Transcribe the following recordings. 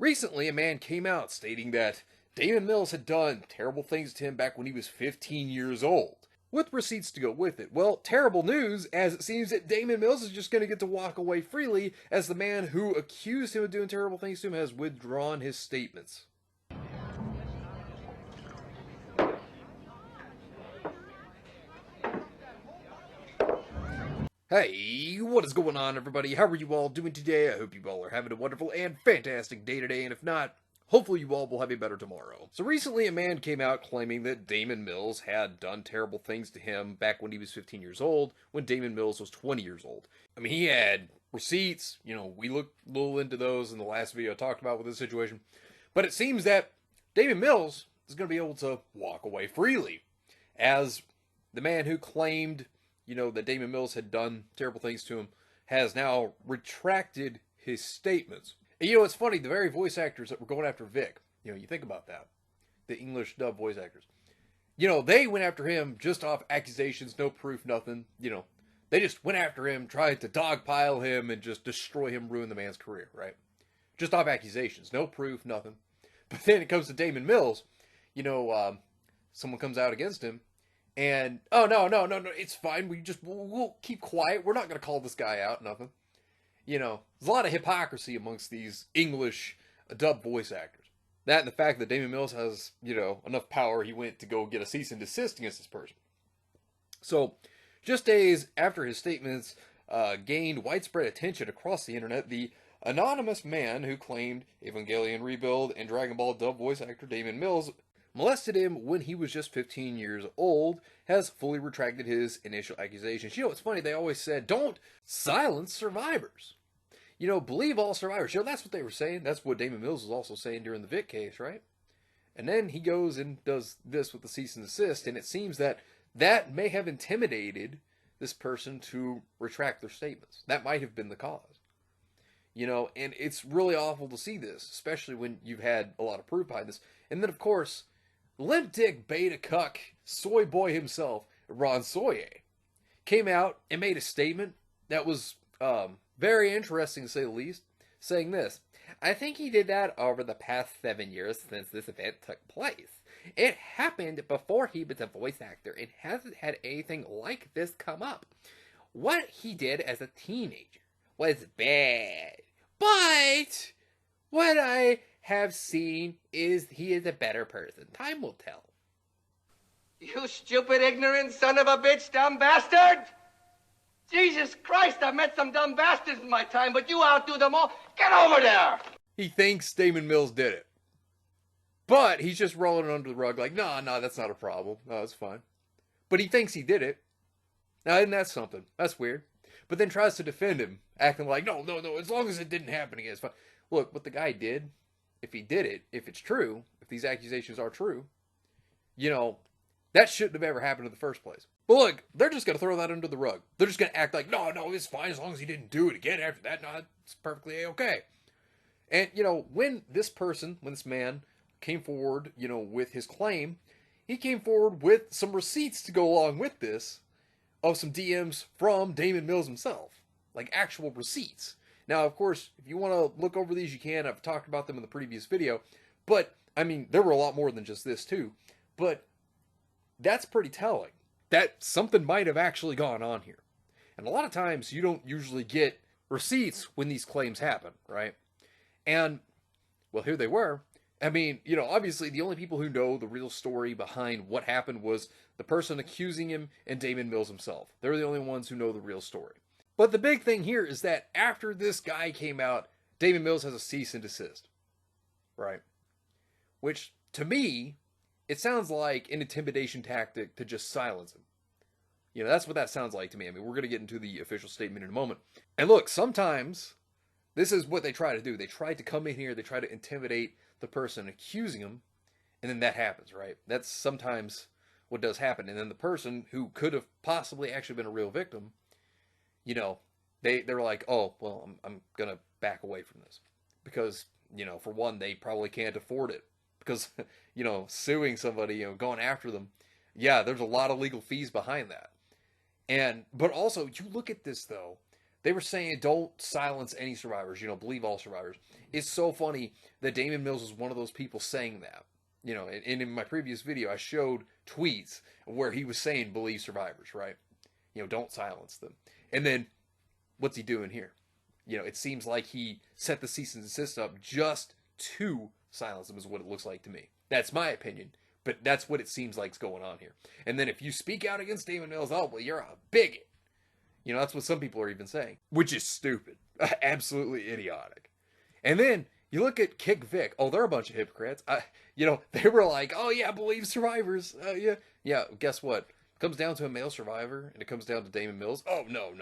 Recently, a man came out stating that Damon Mills had done terrible things to him back when he was 15 years old, with receipts to go with it. Well, terrible news, as it seems that Damon Mills is just going to get to walk away freely, as the man who accused him of doing terrible things to him has withdrawn his statements. Hey, what is going on, everybody? How are you all doing today? I hope you all are having a wonderful and fantastic day today, and if not, hopefully you all will have a better tomorrow. So recently a man came out claiming that Damon Mills had done terrible things to him back when he was 15 years old, when Damon Mills was 20 years old. I mean, he had receipts, we looked a little into those in the last video I talked about with this situation, but it seems that Damon Mills is going to be able to walk away freely, as the man who claimed that Damon Mills had done terrible things to him has now retracted his statements. And it's funny, the very voice actors that were going after Vic, you think about that, the English dub voice actors, they went after him just off accusations, no proof, nothing, they just went after him, tried to dogpile him and just destroy him, ruin the man's career, right? Just off accusations, no proof, nothing. But then it comes to Damon Mills, someone comes out against him, and, oh, no, it's fine. We'll keep quiet. We're not going to call this guy out, nothing. There's a lot of hypocrisy amongst these English dub voice actors. That and the fact that Damon Mills has, enough power, he went to go get a cease and desist against this person. So, just days after his statements gained widespread attention across the internet, the anonymous man who claimed Evangelion Rebuild and Dragon Ball dub voice actor Damon Mills molested him when he was just 15 years old, has fully retracted his initial accusations. It's funny, they always said, don't silence survivors. Believe all survivors. That's what they were saying. That's what Damon Mills was also saying during the Vic case, right? And then he goes and does this with the cease and desist, and it seems that may have intimidated this person to retract their statements. That might have been the cause. And it's really awful to see this, especially when you've had a lot of proof behind this. And then, of course, limp dick beta cuck soy boy himself, Ron Soyer, came out and made a statement that was very interesting to say the least, saying this: I think he did that over the past 7 years since this event took place. It happened before he was a voice actor and hasn't had anything like this come up. What he did as a teenager was bad, but what I have seen is he is a better person. Time will tell. You stupid, ignorant son of a bitch, dumb bastard! Jesus Christ, I've met some dumb bastards in my time, but you outdo them all. Get over there! He thinks Damon Mills did it. But he's just rolling it under the rug like, no, that's not a problem. No, it's fine. But he thinks he did it. Now, isn't that something? That's weird. But then tries to defend him, acting like, no, as long as it didn't happen again, it's fine. Look, what the guy did, if he did it, if it's true, if these accusations are true, that shouldn't have ever happened in the first place. But look, they're just going to throw that under the rug. They're just going to act like, no, it's fine as long as he didn't do it again after that. No, it's perfectly okay. And, when this man came forward, with his claim, he came forward with some receipts to go along with this of some DMs from Damon Mills himself. Like actual receipts. Now, of course, if you want to look over these, you can. I've talked about them in the previous video. But, I mean, there were a lot more than just this, too. But that's pretty telling. That something might have actually gone on here. And a lot of times, you don't usually get receipts when these claims happen, right? And, well, here they were. I mean, obviously, the only people who know the real story behind what happened was the person accusing him and Damon Mills himself. They're the only ones who know the real story. But the big thing here is that after this guy came out, Damon Mills has a cease and desist. Right? Which, to me, it sounds like an intimidation tactic to just silence him. That's what that sounds like to me. I mean, we're going to get into the official statement in a moment. And look, sometimes this is what they try to do. They try to come in here, they try to intimidate the person accusing him, and then that happens, right? That's sometimes what does happen. And then the person who could have possibly actually been a real victim, they're like, oh, well, I'm going to back away from this. Because, for one, they probably can't afford it. Because, suing somebody, going after them, yeah, there's a lot of legal fees behind that. But also, you look at this, though, They were saying don't silence any survivors, believe all survivors. It's so funny that Damon Mills was one of those people saying that. And in my previous video, I showed tweets where he was saying believe survivors, right? Don't silence them. And then what's he doing here? It seems like he set the cease and desist up just to silence them, is what it looks like to me. That's my opinion, but that's what it seems like is going on here. And then if you speak out against Damon Mills, oh, well, you're a bigot. That's what some people are even saying, which is stupid. Absolutely idiotic. And then you look at Kick Vic. Oh, they're a bunch of hypocrites. They were like, oh, yeah, believe survivors. Yeah. Yeah, guess what? It comes down to a male survivor, and it comes down to Damon Mills. Oh, no.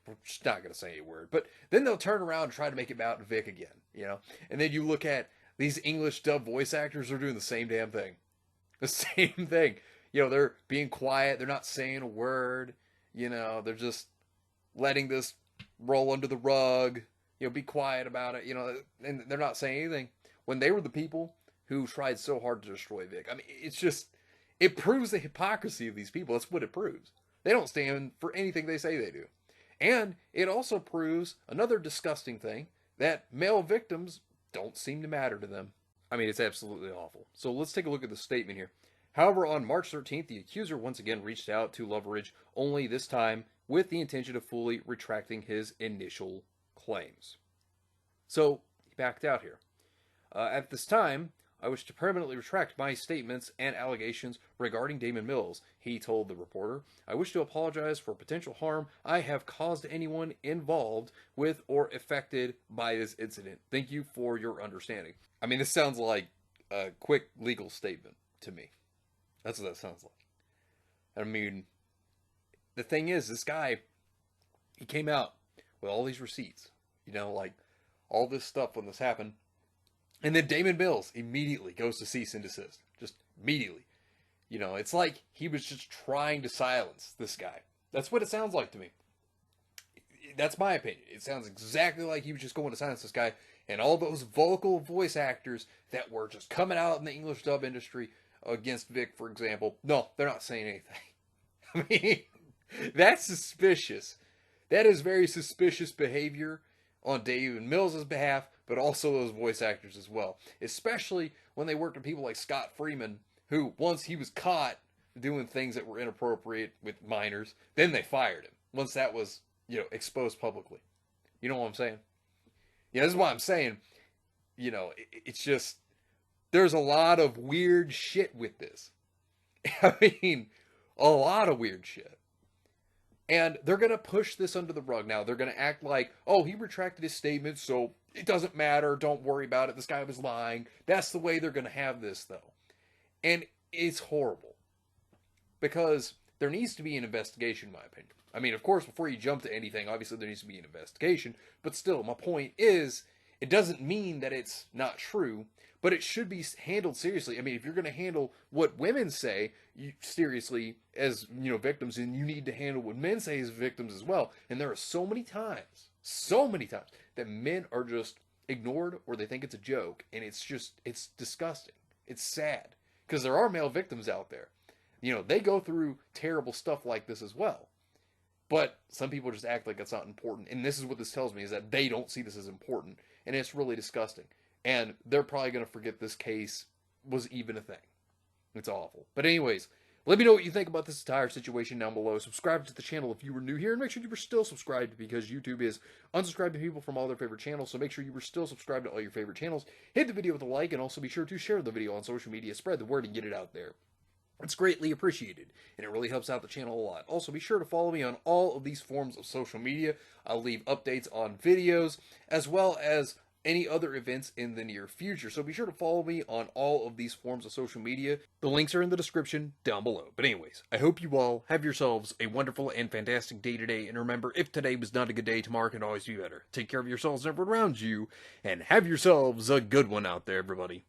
We're just not going to say a word. But then they'll turn around and try to make it about Vic again, And then you look at these English dub voice actors are doing the same damn thing. The same thing. They're being quiet. They're not saying a word. They're just letting this roll under the rug. Be quiet about it. And they're not saying anything. When they were the people who tried so hard to destroy Vic. I mean, it proves the hypocrisy of these people. That's what it proves. They don't stand for anything they say they do. And it also proves another disgusting thing, that male victims don't seem to matter to them. I mean, it's absolutely awful. So let's take a look at the statement here. However, on March 13th, the accuser once again reached out to Loveridge, only this time with the intention of fully retracting his initial claims. So, he backed out here. At this time, I wish to permanently retract my statements and allegations regarding Damon Mills, he told the reporter. I wish to apologize for potential harm I have caused anyone involved with or affected by this incident. Thank you for your understanding. I mean, this sounds like a quick legal statement to me. That's what that sounds like. I mean, the thing is, this guy, he came out with all these receipts, like all this stuff when this happened. And then Damon Mills immediately goes to cease and desist. Just immediately. It's like he was just trying to silence this guy. That's what it sounds like to me. That's my opinion. It sounds exactly like he was just going to silence this guy. And all those vocal voice actors that were just coming out in the English dub industry against Vic, for example. No, they're not saying anything. I mean, that's suspicious. That is very suspicious behavior on Damon Mills' behalf, but also those voice actors as well. Especially when they worked with people like Scott Freeman, who, once he was caught doing things that were inappropriate with minors, then they fired him. Once that was, exposed publicly. You know what I'm saying? This is why I'm saying, it's just, there's a lot of weird shit with this. I mean, a lot of weird shit. And they're going to push this under the rug now. They're going to act like, oh, he retracted his statement, so it doesn't matter. Don't worry about it. This guy was lying. That's the way they're going to have this, though. And it's horrible. Because there needs to be an investigation, in my opinion. I mean, of course, before you jump to anything, obviously there needs to be an investigation. But still, my point is, it doesn't mean that it's not true, but it should be handled seriously. I mean, if you're going to handle what women say seriously as, victims, and you need to handle what men say as victims as well. And there are so many times that men are just ignored or they think it's a joke. And it's disgusting. It's sad. Because there are male victims out there. They go through terrible stuff like this as well. But some people just act like it's not important. And this is what this tells me, is that they don't see this as important. And it's really disgusting. And they're probably going to forget this case was even a thing. It's awful. But anyways, let me know what you think about this entire situation down below. Subscribe to the channel if you were new here. And make sure you were still subscribed, because YouTube is unsubscribing people from all their favorite channels. So make sure you were still subscribed to all your favorite channels. Hit the video with a like, and also be sure to share the video on social media. Spread the word and get it out there. It's greatly appreciated, and it really helps out the channel a lot. Also, be sure to follow me on all of these forms of social media. I'll leave updates on videos, as well as any other events in the near future. So be sure to follow me on all of these forms of social media. The links are in the description down below. But anyways, I hope you all have yourselves a wonderful and fantastic day today. And remember, if today was not a good day, tomorrow can always be better. Take care of yourselves and everyone around you, and have yourselves a good one out there, everybody.